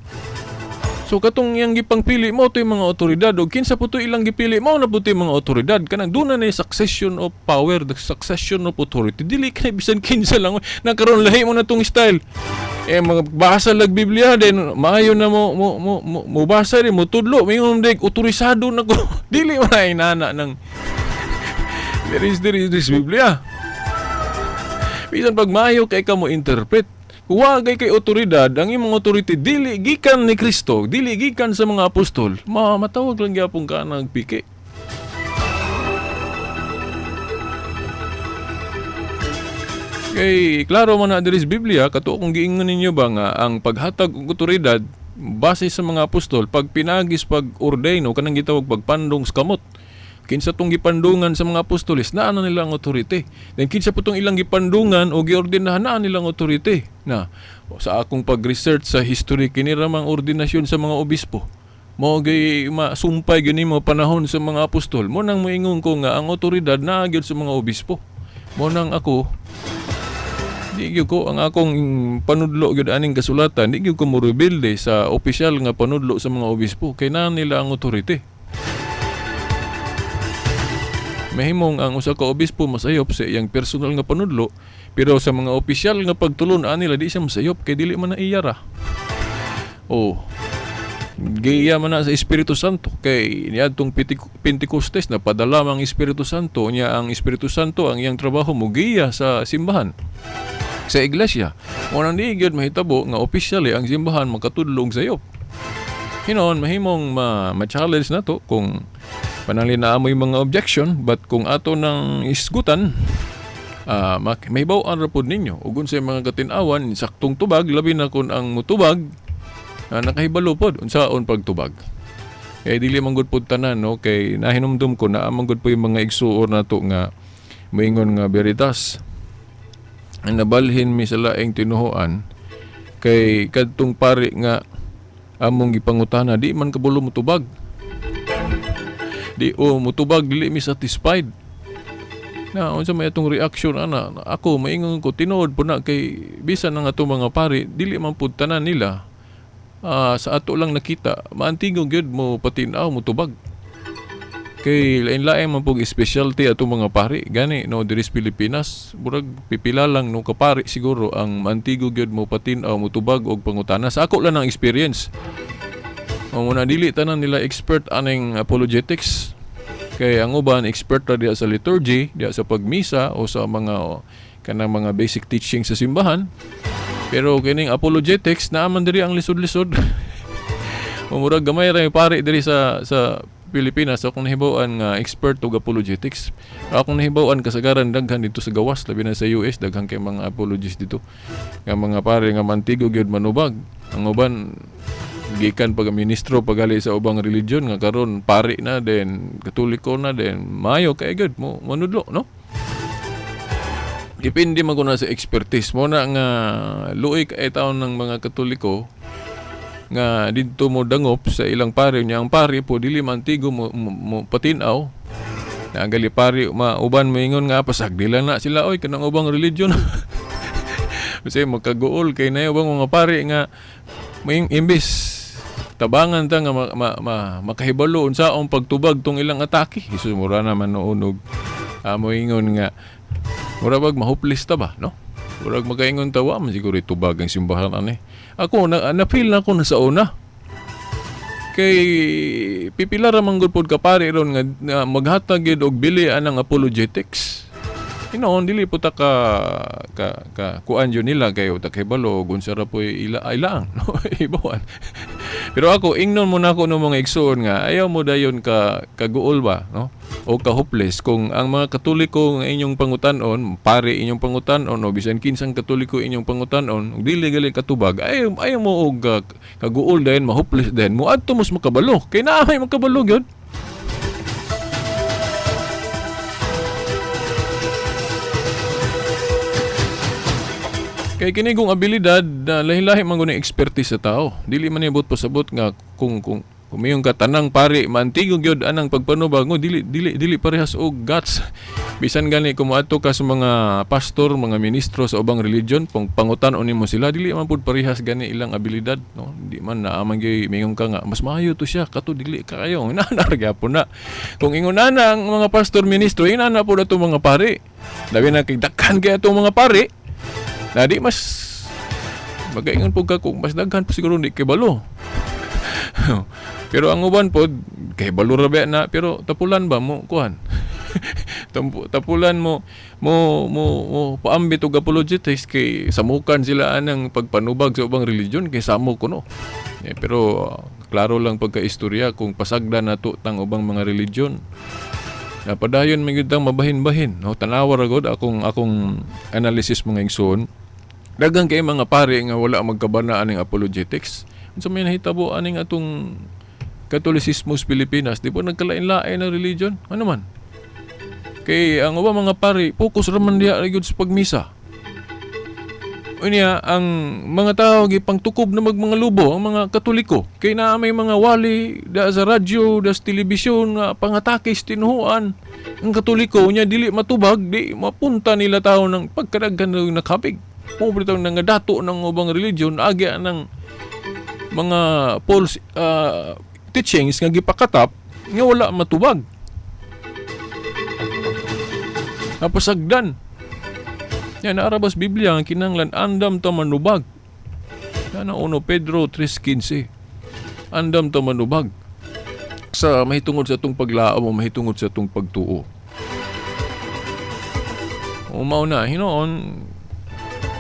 So katong yang gipangpili mo to yung mga otoridad o kinsa po to ilang gipili mo na po to yung mga otoridad kanang doon na succession of power, the succession of authority, dili kay bisan kinsa lang nakaroon lahi mo na tong style. Magbasa lag Biblia din maayo na mo basa rin mo tudlo mingon dig otorisado na ko dili man inana ng There is Biblia. Bisan pag maayo kay ka mo interpret. Wagay kay otoridad, ang imong authority dili gikan ni Kristo, dili gikan sa mga apostol. Matawag lang gyapon ka nagpiki. Kay klaro man na diri sa Biblia, kato kung giingon ninyo ba nga ang paghatag og otoridad base sa mga apostol, pag pinagis pag ordain o kanang gitawag pagpandong sa kamot. Kinsa tong gipandungan sa mga apostoles, naa na nila ang authority. Then kinsa po tong ilang gipandungan o giordinahan, naa nilang authority. Na, sa akong pag-research sa history, kiniramang ordinasyon sa mga obispo. Mo gay masumpay gini mo panahon sa mga apostol. Mo nang moingon ko nga ang otoridad naa gyud sa mga obispo. Mo nang ako di gyud ko ang akong panudlo gyud aning kasulatan, di gyud ko morebelde sa opisyal nga panudlo sa mga obispo kay naa nila ang authority. Mahimong ang usa ka obispo masayop sa iyang personal nga panudlo, pero sa mga opisyal nga pagtulon nila di siya masayop kay dili man na iyara. Giya man na sa Espiritu Santo kay niadtong Pentecostes na padala ang Espiritu Santo niya, ang Espiritu Santo ang iyang trabaho mo giya sa simbahan, sa iglesia. Unang di gyud mahitabo nga opisyal ang simbahan makatudlong sayop. Hinon mahimong ma-challenge na to kung panali na amoy mga objection, but kung ato nang isgutan, may bawaan ra pod ninyo. Ugon sa mga katinawan, saktong tubag, labi na kung ang mutubag, nakahibalo pod, unsaon pagtubag. Kaya dili man gud pod tanan, no? Kay nahinumdum ko na amang gud po yung mga igsuor na to nga, moingon nga veritas. Ang nabalhin mi sa laing tinuhoan, kay kadtong pari nga, among gipangutana, di man kabulo mutubag. Di mutubag dili mi satisfied. Na unsa may atong reaction ana? Ako maingon ko tinuod po na kay bisan ang atong mga pari dili man pud tanan nila sa ato lang nakita maantigong gyud mo patinaw mutubag. Kay lain-lain man pug specialty atong mga pari gani no diri sa Pilipinas murag pipila lang no kapari siguro ang maantigo gyud mo patinaw mutubag og pangutana. Sa ako lang ang experience. Muna dili tanan nila expert aning apologetics. Kay ang uban expert ra diya sa liturgy, diya sa pagmisa o sa mga kanang mga basic teaching sa simbahan. Pero kining apologetics naaman diri ang lisod-lisod. Murag gamay ra yung pari diri sa Pilipinas. Akong nahibawan nga expert og apologetics. Akong nahibawan kasagaran daghan dito sa gawas, labi na sa US daghan kay mga apologists dito. Nga mga pari nga mantigo gyud manubag. Ang uban gikan pag ministro pagali sa ubang religion nga karon pari na den katoliko na den mayo kay good mo manudlo no. Depende man ko na sa expertise mo na nga luoy kay taon ng mga katoliko nga didto mo dangop sa ilang pari niya. Ang pari po dili mantigo mo patinaw na gali pari mauban mo ingon nga pasagdila na sila oy kanang ubang religion. Kasi magkaguol kay nayo bang mga pari nga may imbis tabangan ta nga makahibalo unsaong pagtubag tong ilang atake. Isus mura naman noonog moingon nga mura bag mahopeless ta ba no? Murag magaingon tawa man siguro itubag ang simbahan ani. Ako na-feel na ko na sa una. Kay pipila ra man gud pod ka pare ron nga maghatag gyud og bili anang apologetics. Hinoon dili po ta ka kuan yun nila kayo takahibalo unsa ra po ilang no ibawan. Pero ako ingnon mo na ako ng mga igsoon nga ayaw mo dayon kaguol ba no o ka hopeless kung ang mga katoliko nga inyong pangutan-on pare inyong pangutan-on o bisan kinsang katoliko inyong pangutan-on dili gali katubag ayaw mo og kaguol dayon ma-hopeless dayon mo adto mos makabalo kay naa may makabalo gyud. Kay kini kong abilidad na lahi-lahi man guni expertise sa tao. Dili man nibot pasabot nga kung mayong katanang pari mantigog gyud anang pagpanubag ngo dili parehas og guts. Bisan gani kumaadto ka sa mga pastor, mga ministro sa ubang religion, pangutan-on nimo sila dili man pud parehas gani ilang abilidad no. Di man naaman gyud mayong ka nga mas maayo to siya kato dili kayo. Nanargyapon na. Kung ingon na ang mga pastor, ministro, inana pud ato mga pari. Labi na kay dakhan kay ato mga pari. Na di mas magaingon po ka kung mas daghan po siguro di kay balo. Pero ang uban po kay balo ra ba na pero tapulan ba mo kuan. Tapulan mo paambit og apologetics kay samukan sila anang pagpanubag sa ubang religion kay samo ko no. Pero klaro lang pagkaistorya kung pasagdan nato tang ubang mga religion. Padayon man gyud tang mabahin-bahin. No, tanawa ra gud akong analysis mga igsoon. Daghang kay mga pare nga wala magkabanaan ning apologetics. Unsa may nahitabo aning atong Katolisismo sa Pilipinas, di po nagkalain-lain ng religion? Ano man? Kay ang ubang mga pari, focus raman diya gyud sa pagmisa. Unya, ang mga tao gipang tukob na mga lubo, ang mga Katoliko. Kay na may mga wali da sa radyo, da sa telebisyon, nga pangatake sa tinuhuan. Ang Katoliko niya dili matubag, di mapunta nila tao ng pagkadaghan ng nakabig. Pumunta ng dato ng ubang religion, agya ng mga false teachings nga gipakatap nga wala matubag. Napasagdan. Yan naarabas Biblia ang kinahanglan andam ta manubag. Yan ang 1 Pedro 3:15. Andam ta manubag sa mahitungod sa atong paglaaw o mahitungod sa atong pagtuo. Mao na hinoon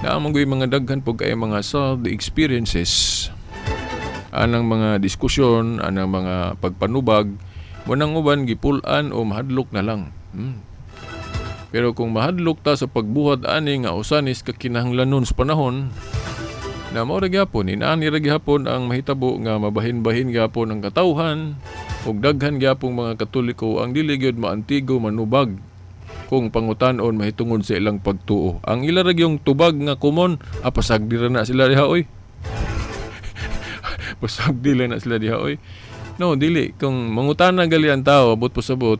na mga daghan pug ay mga sad experiences anang mga diskusyon, anang mga pagpanubag, munang uban gipulan o mahadlok na lang. Pero kung mahadlok ta sa pagbuhat ani nga usanis kakinahanglanon sa panahon, na mao ra gyapon inaani ra gyapon ang mahitabo nga mabahin-bahin gyapon ang katawhan ug daghan gyapon mga Katoliko ang dili gyud maantigo manubag kung pangutan-on mahitungod sa ilang pagtuo. Ang ila ra gyung tubag nga common, pasagdi ra na sila diha oy. Pasagdi lang na sila diha oy. No, dili kung mangutana gali ang tao abot pasabot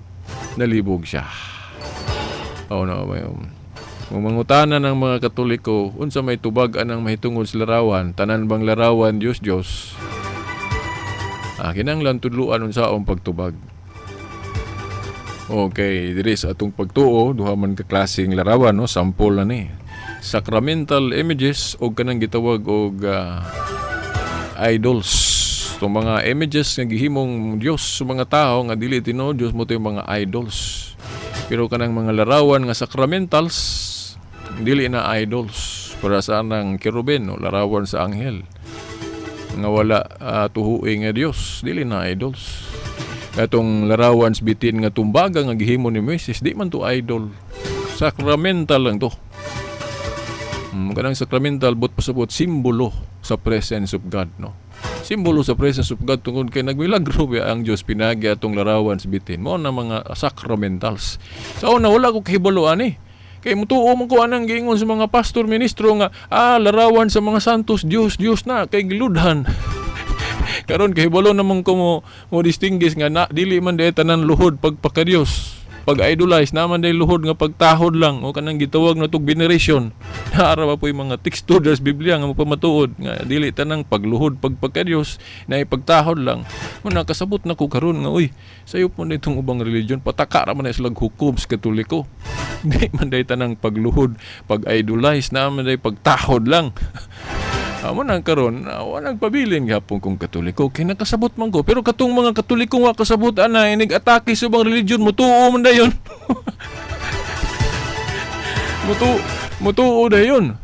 nalibog siya. Oh no, kung mangutana ng mga Katoliko unsa may tubag anang mahitungod sa larawan, tanan bang larawan Dios? Kinahanglan tudluan unsaong pagtubag. Okay, diri sa atong pagtuo duha man ka klaseng larawan no, sample na ni. Sacramental images o kanang gitawag og idols. So mga images nga gihimong Dios sa mga tao nga dili tinuod Dios mo to yung mga idols. Pero kanang mga larawan nga sacramentals dili na idols para sa anang kerubin o larawan sa anghel nga wala tuhuing nga Dios, dili na idols. Katong larawan sa bitin nga tumbaga nga gihimo ni Moises, di man to idol. Sacramental lang to. Kanang sacramental but pasabot simbolo sa presence of God, no. Simbolo sa presence of God tungod kay nagmilagro ba ang Dios pinagi atong larawan sa bitin. Mao na mga sacramentals. So na wala ko kahibalo ani. Kay mutuo man ko anang giingon sa mga pastor ministro nga larawan sa mga santos Dios na kay giludhan. Karon kahibalo namang ko mo distinguish nga dili man day tanan luhod pagpaka Dios. Pag-idolize naman day luhod nga pagtahod lang o kanang gitawag na tog veneration. Naara pa po yung mga texture sa Biblia nga magpamatuod nga dili tanang pagluhod pagpagka-Dios na ipagtahod lang. Muna kasabot na ko karon nga sayop mo na itong ubang religion pataka ra man na sila hukom sa Katoliko. Di man day tanang pagluhod pag-idolize naman day pagtahod lang. Muna karon walang pabilin gapon kung Katoliko kay nakasabot man ko pero katong mga Katoliko nga kasabot ana inig-atake sa ubang religion mutuo man dayon. mutuo dayon.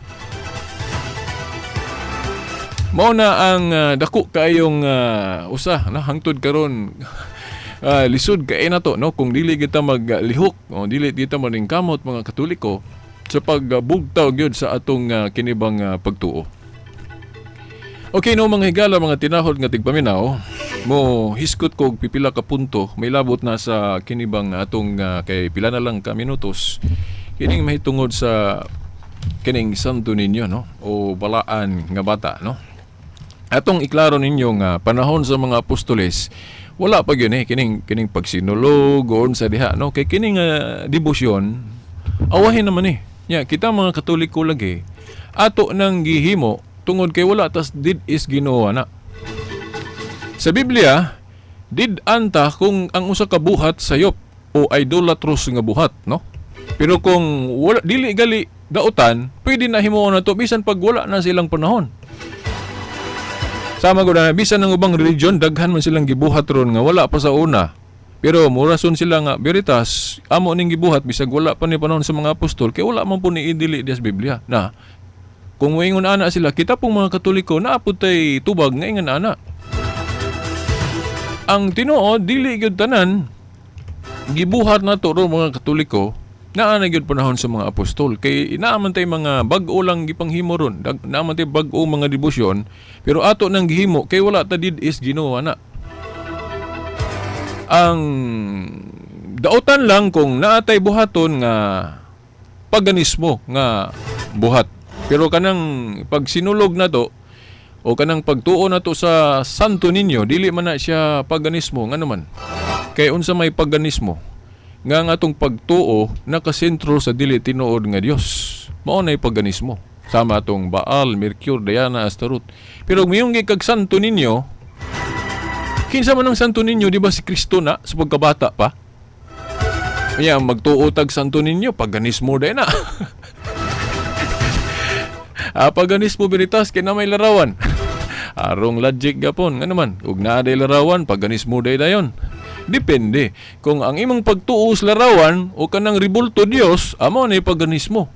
Mao na ang dako kaayong usa na hangtod karon lisod kay nato no kung dili kita maglihok o dili kita maningkamot mga Katoliko sa pagbugtaw gyud sa atong kinibang pagtuo. Okay no mga higala, mga tinahod nga tigpaminaw, mo hiskot ko pipila ka punto, may labot na sa kinibang atong kay pila na lang ka minutos. Kining mahitungod sa kining santo ninyo no o balaan nga bata no. Atong iklaro ninyo nga panahon sa mga apostoles wala pa gyud kining pagsinulog on sa diha no kay kining debosyon awahin naman nya kita mga Katoliko lagi ato nang gihimo tungod kay wala tas did is Ginoo na. Sa Biblia, did anta kung ang usa ka buhat sayop o idolatrous nga buhat, no? Pero kung wala dili gali dautan, pwede na himuon na to bisan pag wala na silang panahon. Sama gud na bisan ng ubang religion daghan man silang gibuhat ron nga wala pa sa una. Pero murason sila nga, Veritas, amo ning gibuhat bisag wala pa ni panahon sa mga apostol, kay wala man po ni idili di sa Biblia. Na, kung moingon ana sila, kita pong mga Katoliko, naapod tay tubag nga ingon ana. Ang tinuod, dili gyud tanan, gibuhat na to ro mga Katoliko, naa na gyud panahon sa mga apostol. Kay inaaman tay mga bag-o lang gipanghimo ron, naaman tay bag-o mga debosyon, pero ato nang gihimo, kay wala ta did is Ginoo ana. Ang dautan lang kung naatay buhaton nga paganismo nga buhat. Pero kanang pag sinulog na to o kanang pagtuo na to sa Santo Niño, dili man na siya paganismo nga naman. Kay unsa may paganismo nga atong pagtuo nakasentro sa dili tinuod nga Dios. Mao nay paganismo. Sama atong Baal, Mercury, Diana, Astaroth. Pero mayong kag Santo Niño, kinsa man ang Santo Niño, di ba si Kristo na sa pagkabata pa? Kaya magtuotag Santo Niño, paganismo din na. Paganismo Veritas, kaya na may larawan. Arong logic gapon, nga naman, ug naa day larawan, paganismo day dayon. Depende, kung ang imong pagtuos larawan o kanang ribulto Dios, amo na paganismo.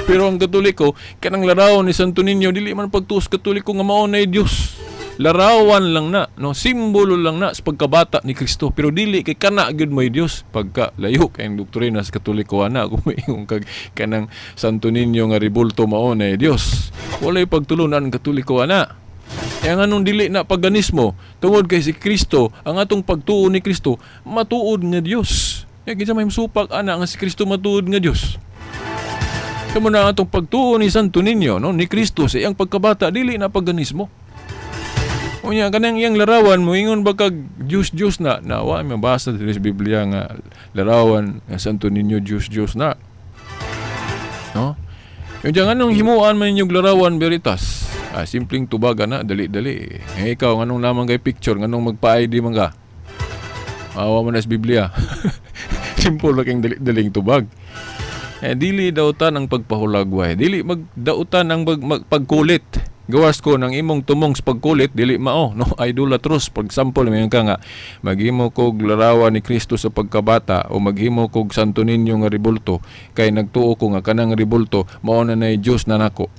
Pero ang Katoliko, kanang larawan ni Santo Niño, dili man pagtuos Katoliko nga mao na Dios. Larawan lang na, no, simbolo lang na sa pagkabata ni Kristo, pero dili kay kana gyud may Dios pagka layo kay doktrina sa Katoliko ana kung maingong kag kanang Santo Niño nga ribulto mao na Dios. Walay pagtulunan ang Katoliko ana. Kaya nga nung dili na paganismo, tungod kay si Kristo, ang atong pagtuo ni Kristo matuod nga Dios. Kaya kinsa may supak ana nga si Kristo matuod nga Dios. Kamo na atong pagtuo ni Santo Niño, no, ni Kristo sa iyang pagkabata dili na paganismo. Unya kanang iyang larawan mo ingon ba kag Diyos na wa mabasa sa Biblia nga larawan nga Santo Niño Diyos na. No? Yung diyan anong himuan man inyong larawan Veritas. Simpleng tubaga na dali-dali. Ikaw nganong naman kay picture nganong magpa-ID man ka. Awa man sa Biblia. Simple lang kang dali-daling tubag. Dili dautan ang pagpahulagway. Dili magdautan ang pagkulit. Gawas ko ng imong tumong sa pagkulit, dili mao, no? Idolatrous. For example, mayon ka nga, maghimo kog larawan ni Kristo sa pagkabata o maghimo kog Santo Niño nga ribulto, kay nagtuo ko nga kanang ribulto, mao na nay Dios na nako.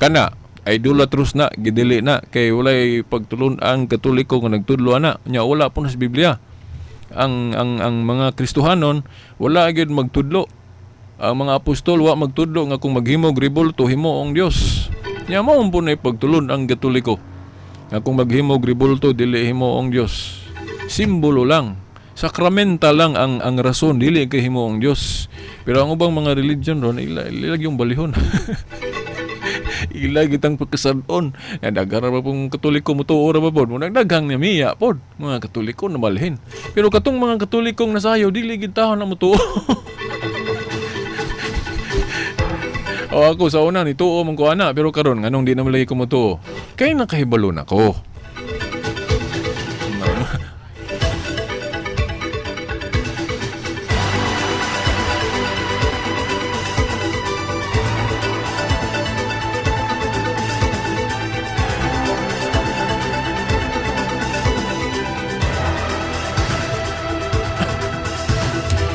Kana, idolatrous na, gidili na, kay walay pagtulon ang Katoliko nga nagtudlo ana, nya wala po na sa Biblia. Ang mga Kristohanon, wala gyud magtudlo. Ang mga apostol, wa magtudlo nga kung maghimo og ribulto, himo ang Dios. Nya mo po na pagtulon ang Katoliko nga kung maghimo og ribulto dili himo ang Dios. Simbolo lang, sakramental lang ang rason, dili kay himo ang Dios. Pero ang ubang mga religion ron ilag yung balihon. Ilag itang pagkasadon. Dagara pa pong Katoliko mutuo ra ba pod mo nagdaghang na miya pod mga Katoliko na balhin. Pero katong mga Katolikong nasayaw dili gid taon na mutuo. O ako sa una ni tuo man ko ana pero karon nganong di na malay ko mutuo. Kay nakahibalo na ko.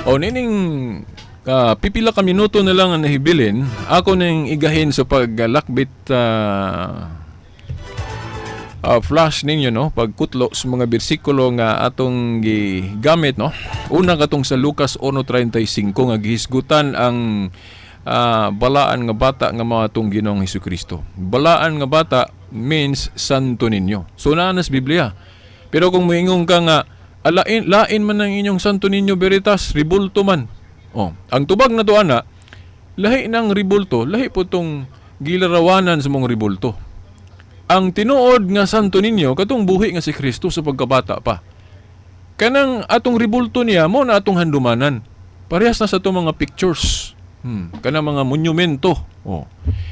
O nining pipila ka minuto na lang ang nahibilin, ako nang igahin sa paglakbit flash ninyo, no, pagkutlo sa mga bersikulo nga atong gigamit, no. Una katong sa Lucas 1:35 nga gihisgutan ang balaan nga bata nga mga atong Ginoong Hesukristo. Balaan nga bata means Santo Niño. So naa sa Biblia. Pero kung moingon ka nga lain man ang inyong Santo Niño Veritas, ribulto man. Ang tubag na to ana, lahi ng ribulto, lahi po tong gilarawanan sa mong ribulto. Ang tinuod nga Santo Niño, katong buhi nga si Kristo sa pagkabata pa. Kanang atong ribulto niya, mo na atong handumanan. Parehas na sa itong mga pictures. Kanang mga monumento.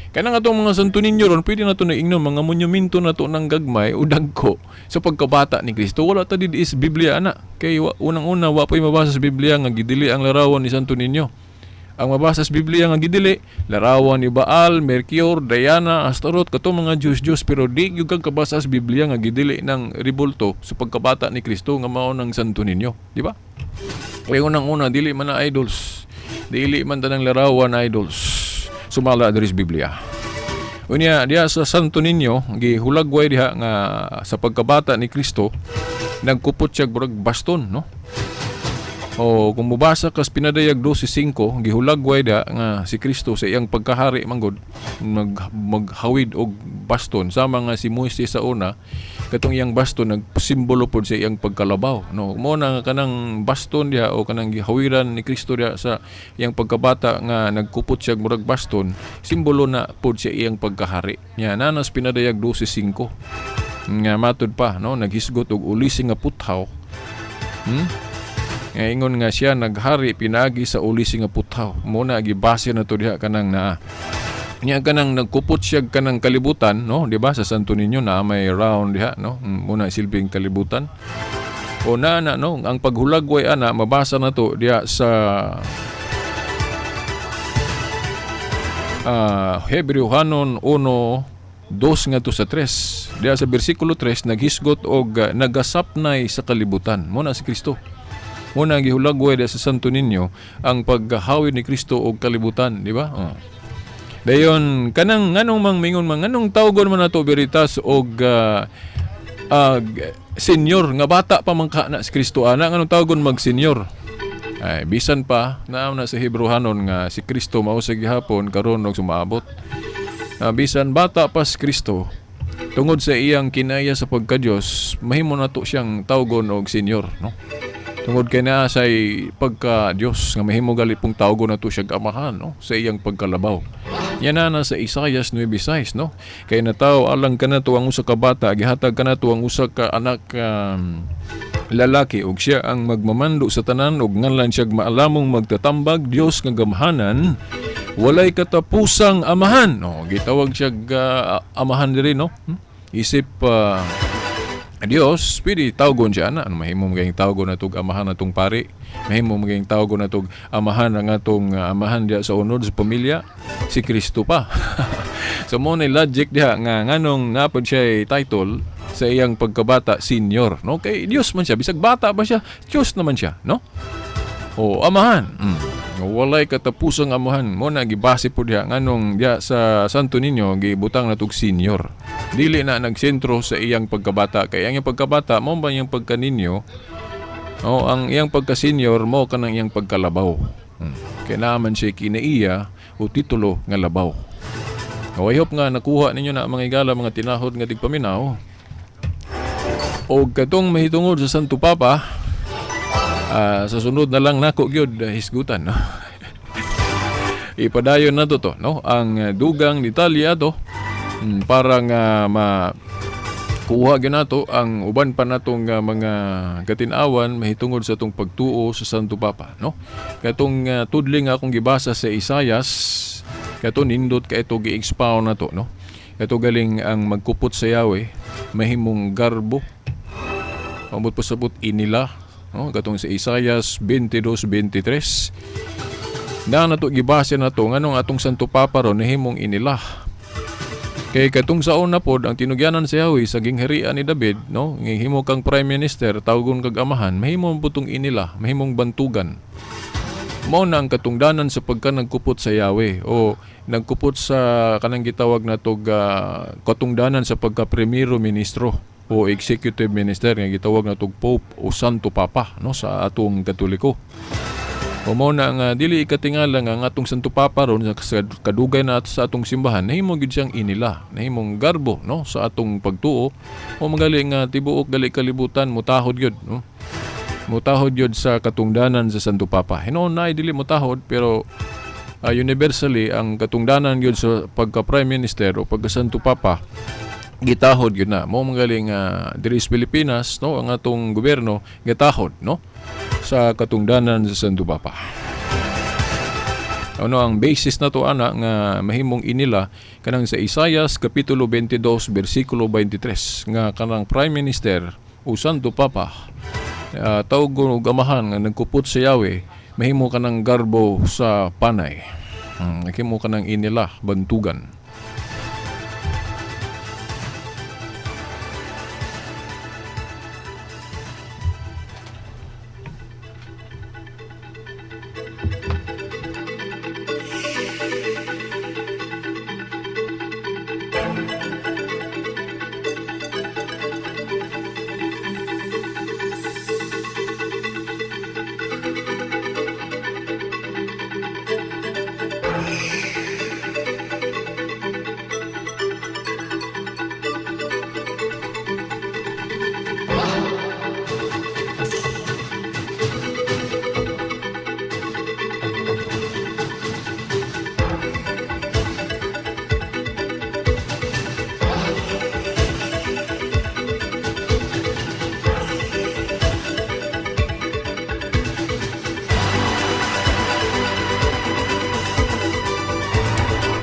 Kanang atong mga Santo Niño ron, pwede na ito na ingnon, mga monumento na ito ng gagmay o dagko sa pagkabata ni Kristo. Wala ta did is Biblia ana. Kay unang-una, wa pa'y mabasa sa Biblia nga gidili ang larawan ni Santo Niño. Ang mabasa sa Biblia nga gidili, larawan ni Baal, Mercury, Diana, Astaroth, katong mga Diyos-Diyos, pero di yung kang kabasa sa Biblia nga gidili ng ribulto sa pagkabata ni Kristo nga mao ng Santo Niño, di ba? Kaya unang-una, dili man na idols, dili man tanang larawan na idols, sumala diri sa Biblia. Unya diha sa Santo Niño, gihulagway diha nga sa pagkabata ni Kristo, nagkupot siya burag baston, no? O kung mubasa kas pinadayag 12:5, gihulagway da nga si Kristo sa iyang pagkahari manggod maghawid og baston sama nga si Moises sa una, katong iyang baston nagsimbolo pod sa iyang pagkalabaw, no? Mo na kanang baston diha o kanang gihawiran ni Kristo diha sa iyang pagkabata nga nagkupot siya murag baston, simbolo na pod sa iyang pagkahari. Nya nanas pinadayag 12:5 nga matud pa, no, naghisgot og ulisi nga puthaw. Ingon nga siya naghari pinagi sa ulisi nga puthaw. Muna gibase na to diha kanang naa. Nya kanang nagkupot siya kanang kalibutan, no, di ba sa Santo Niño na may round diha, no. Muna silbing kalibutan. O na no, ang paghulagway ana mabasa na to diha sa Hebrewhanon 1:2 nga to sa 3. Diha sa bersikulo 3 naghisgot og nagasapnay sa kalibutan. Muna si Kristo. Muna gihulagway sa Santo Niño ang paghawid ni Kristo og kalibutan, di ba? Dayon kanang nganong mangmingon nganong tawgon man nato Veritas og senior nga bata pa man kana si Kristo ana, nganong tawgon mag senior? Ay bisan pa naa na sa Hebrewhanon nga si Kristo mao sa gihapon karon og sumaabot. Bisan bata pa si Kristo, tungod sa iyang kinaya sa pagka-Dios, mahimo nato siyang tawgon og senior, no? Tungod kay na sa pagka-Diyos nga mahimo gali pong tawgon na to siya amahan, no, sa iyang pagkalabaw. Yan na sa Isaias 9:6, no? Kay nataw alang kanato ang usa ka bata, gihatag kanato ang usa ka anak lalaki ug siya ang magmamando sa tanan ug nganlan siya maalamong magtatambag Dios nga gamhanan, walay katapusang amahan. No, gitawag siya amahan diri, no? Isip Dios, pwede tawgon siya na. Ano, mahimo maging tawgon na itong amahan na itong pari. Mahimo maging tawgon na itong amahan na itong amahan diya sa unod sa pamilya. Si Kristo pa. So mo na logic diya nga nganong napod siya title sa iyang pagkabata senior. No? Kay Dios man siya. Bisag bata ba siya? Diyos naman siya. No? O amahan. Walay katapusang amahan. Mo na gibase po diya nganong diya sa Santo Niño gibutang na itong senior. Dili na nagsentro sa iyang pagkabata. Kaya ang iyang pagkabata, mo ba iyang pagkaninyo? O, ang iyang pagka-senior, mo ka ng iyang pagkalabaw. Kaya naman siya kinaiya o titulo nga labaw. O, I hope nga nakuha ninyo na mga igala, mga tinahod nga tigpaminaw. O katong mahitungod sa Santo Papa, sa sunod na lang nako gyud hisgutan, no? Ipadayon na to, no? Ang dugang ni Italia to, para nga makuha ginato ang uban pa natong mga katinawan mahitungod sa itong pagtuo sa Santo Papa, no? Katong tudling akong gibasa sa Isaias, kato nindot ka ito gi-expound na to, no? Kato galing ang magkupot sa Yahweh, mahimong garbo, pamut pasabot inila, no? Katong sa Isaias 22:23. Na nato gibasa na to, nganong atong Santo Papa ron nahimong inila. Kay katong sa una pod ang tinugyanan sa Yahweh sa gingharian ni David, no, himo kang prime minister, tawgon kag amahan, mahimo butong inila, mahimong bantugan. Mao na ang katungdanan sa pagka nagkupot sa Yahweh o nagkupot sa kanang gitawag natog katungdanan sa pagka primero ministro o executive minister nga gitawag natog Pope o Santo Papa, no, sa atong Katoliko. O mo na nga dili ikatingala nga atong Santo Papa ron sa kadugay na sa atong simbahan, nahimo gid siyang inila, nahimong garbo, no, sa atong pagtuo. O magaling nga tibuok gali kalibutan mutahod gyud, no, mutahod gyud sa katungdanan sa Santo Papa. Hino na dili mutahod pero universally ang katungdanan gyud sa pagka prime minister o pagka Santo Papa gitahod gyud na. Mo magaling diri sa Pilipinas, no, ang atong gobyerno gitahod, no, sa katungdanan sa Santo Papa. Ano ang basis na to ana nga mahimong inila kanang sa Isaias kapitulo 22 bersikulo 23 nga kanang prime minister o Santo Papa tawgon og amahan nga nagkupot sa Yahweh, mahimo ka ng garbo sa panay. Mahimo ka ng inila, bantugan.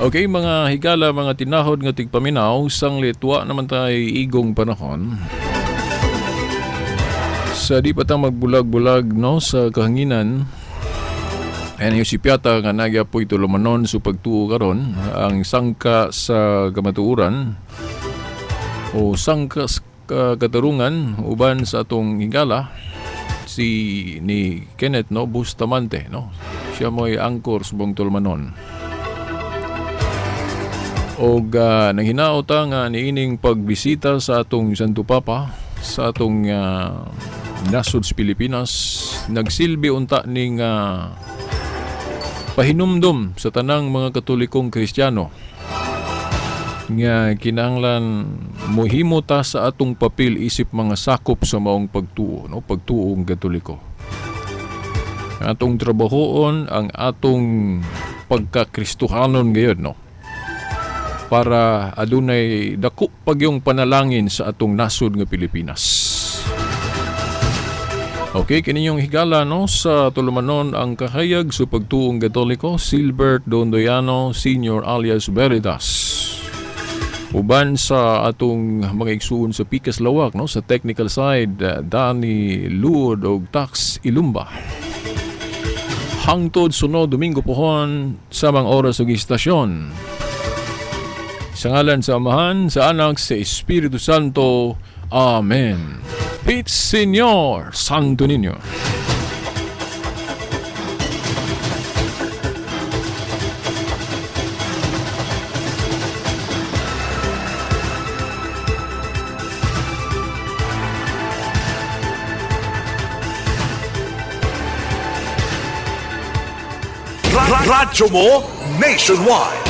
Okay, mga higala, mga tinahod nga tigpaminaw, sang litwa naman tayo igong panahon. Sa di pa tang magbulag-bulag no, sa kahanginan, and yung si Piata nga nagya po ito lumanon so pagtuo karon ang sangka sa kamatuuran o sangka sa katarungan uban sa atong higala si ni Kenneth no Bustamante no. Siya mo'y angkor sa buong tulmanon. Og nanghinaot nga niining pagbisita sa atong Santo Papa sa atong nasod sa Pilipinas, nagsilbi unta ning pahinumdom sa tanang mga Katolikong Kristiyano nga kinahanglan mohimo ta sa atong papel isip mga sakop sa maong pagtuo no, pagtuong Katoliko. Atong trabahoon ang atong pagkakristohanon gayud no, para adunay dako pagyong panalangin sa atong nasod nga Pilipinas. Okay, kaninyong higala no sa tulumanon ang kahayag sa pagtuong Katoliko, Silbert Dondoyano Sr. alias Veritas. Uban sa atong mga igsuon sa Pikas Lawak no, sa technical side, Danny Luod og Tax Ilumba. Hangtod sunod Domingo pohon sa mga oras ug istasyon. Sa ngalan sa Amahan, sa Anak, sa Espiritu Santo. Amen. Pits Señor, Santo Niño. Radyo mo nationwide.